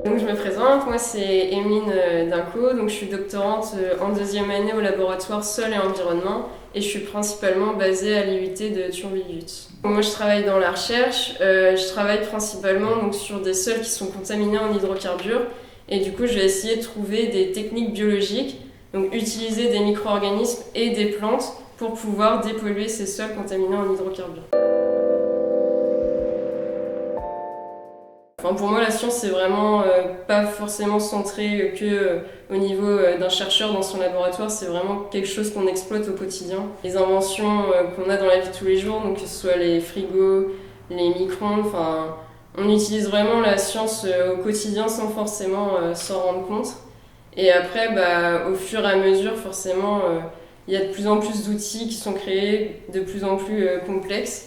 Donc je me présente, moi c'est Emeline Dinco, donc je suis doctorante en deuxième année au laboratoire Sol et Environnement et je suis principalement basée à l'IUT de Thionville-Lutz. Moi je travaille dans la recherche, je travaille principalement donc, sur des sols qui sont contaminés en hydrocarbures et du coup je vais essayer de trouver des techniques biologiques, donc utiliser des micro-organismes et des plantes pour pouvoir dépolluer ces sols contaminés en hydrocarbures. Enfin, pour moi, la science, c'est vraiment pas forcément centré que au niveau d'un chercheur dans son laboratoire, c'est vraiment quelque chose qu'on exploite au quotidien. Les inventions qu'on a dans la vie de tous les jours, donc que ce soit les frigos, les micro-ondes, enfin, on utilise vraiment la science au quotidien sans forcément s'en rendre compte. Et après, au fur et à mesure, forcément, il y a de plus en plus d'outils qui sont créés, de plus en plus complexes.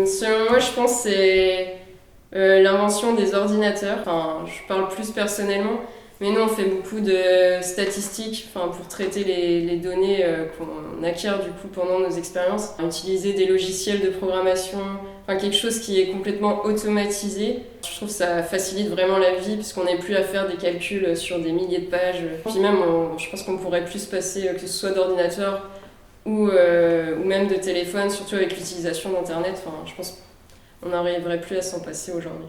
Selon moi, je pense que c'est l'invention des ordinateurs. Enfin, je parle plus personnellement, mais nous, on fait beaucoup de statistiques pour traiter les données qu'on acquiert du coup pendant nos expériences. Utiliser des logiciels de programmation, quelque chose qui est complètement automatisé. Je trouve que ça facilite vraiment la vie puisqu'on n'est plus à faire des calculs sur des milliers de pages. Puis même, je pense qu'on pourrait plus passer, que ce soit d'ordinateur ou même de téléphone, surtout avec l'utilisation d'Internet. Enfin, je pense qu'on n'arriverait plus à s'en passer aujourd'hui.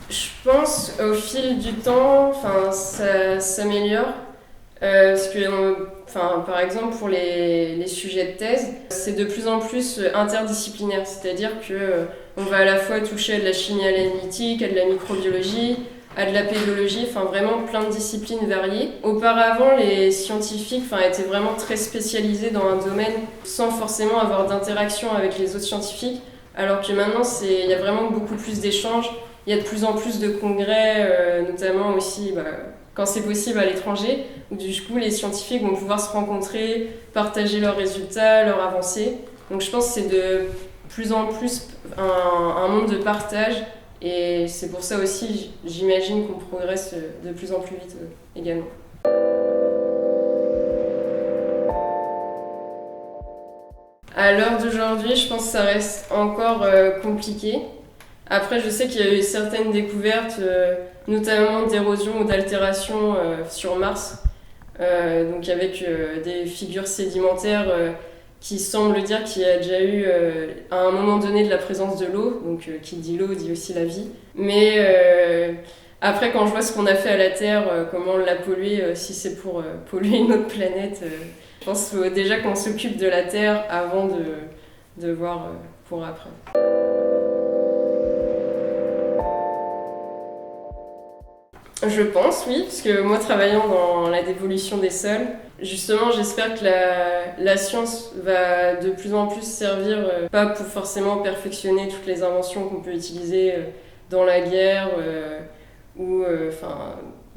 Je pense au fil du temps, ça s'améliore. Parce que, par exemple, pour les sujets de thèse, c'est de plus en plus interdisciplinaire. C'est-à-dire qu'on va à la fois toucher à de la chimie analytique, à de la microbiologie, à de la pédologie, vraiment plein de disciplines variées. Auparavant, les scientifiques étaient vraiment très spécialisés dans un domaine sans forcément avoir d'interaction avec les autres scientifiques, alors que maintenant, il y a vraiment beaucoup plus d'échanges. Il y a de plus en plus de congrès, notamment aussi quand c'est possible à l'étranger, où du coup les scientifiques vont pouvoir se rencontrer, partager leurs résultats, leurs avancées. Donc je pense que c'est de plus en plus un monde de partage. Et c'est pour ça aussi, j'imagine qu'on progresse de plus en plus vite également. À l'heure d'aujourd'hui, je pense que ça reste encore compliqué. Après, je sais qu'il y a eu certaines découvertes, notamment d'érosion ou d'altération sur Mars, donc avec des figures sédimentaires qui semble dire qu'il y a déjà eu à un moment donné de la présence de l'eau, donc qui dit l'eau dit aussi la vie. Mais après, quand je vois ce qu'on a fait à la Terre, comment on l'a pollué, si c'est pour polluer une autre planète, je pense qu'il faut déjà qu'on s'occupe de la Terre avant de voir pour après. Je pense, oui, parce que moi, travaillant dans la dévolution des sols, justement, j'espère que la science va de plus en plus servir, pas pour forcément perfectionner toutes les inventions qu'on peut utiliser dans la guerre ou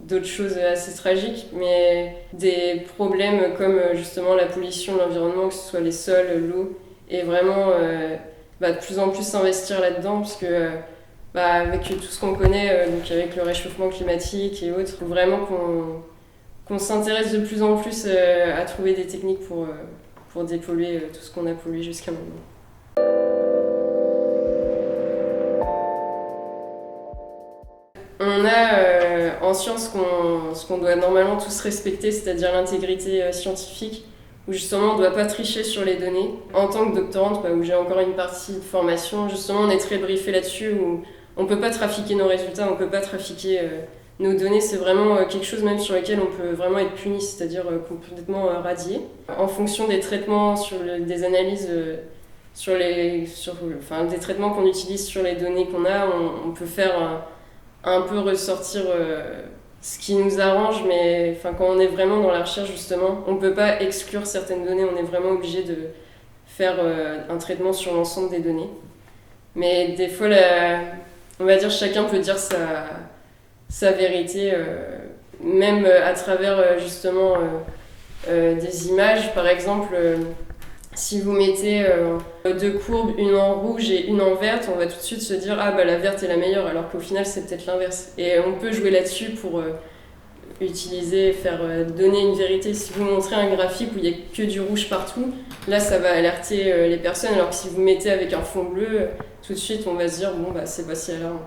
d'autres choses assez tragiques, mais des problèmes comme justement la pollution de l'environnement, que ce soit les sols, l'eau, et vraiment de plus en plus s'investir là-dedans, parce que avec tout ce qu'on connaît, donc avec le réchauffement climatique et autres, faut vraiment qu'on s'intéresse de plus en plus à trouver des techniques pour dépolluer tout ce qu'on a pollué jusqu'à maintenant. On a en science ce qu'on doit normalement tous respecter, c'est-à-dire l'intégrité scientifique, où justement on ne doit pas tricher sur les données. En tant que doctorante, où j'ai encore une partie de formation, justement on est très briefé là-dessus, où on ne peut pas trafiquer nos résultats, on ne peut pas trafiquer nos données. C'est vraiment quelque chose même sur lequel on peut vraiment être puni, c'est-à-dire complètement radié. En fonction des traitements, des analyses, des traitements qu'on utilise sur les données qu'on a, on peut faire un peu ressortir ce qui nous arrange, mais quand on est vraiment dans la recherche, justement, on ne peut pas exclure certaines données, on est vraiment obligé de faire un traitement sur l'ensemble des données. Mais des fois, on va dire chacun peut dire sa vérité, même à travers justement des images. Par exemple, si vous mettez deux courbes, une en rouge et une en verte, on va tout de suite se dire la verte est la meilleure, alors qu'au final c'est peut-être l'inverse. Et on peut jouer là-dessus pour utiliser, donner une vérité. Si vous montrez un graphique où il n'y a que du rouge partout, là ça va alerter les personnes, alors que si vous mettez avec un fond bleu, tout de suite on va se dire bon bah c'est pas si alarmant.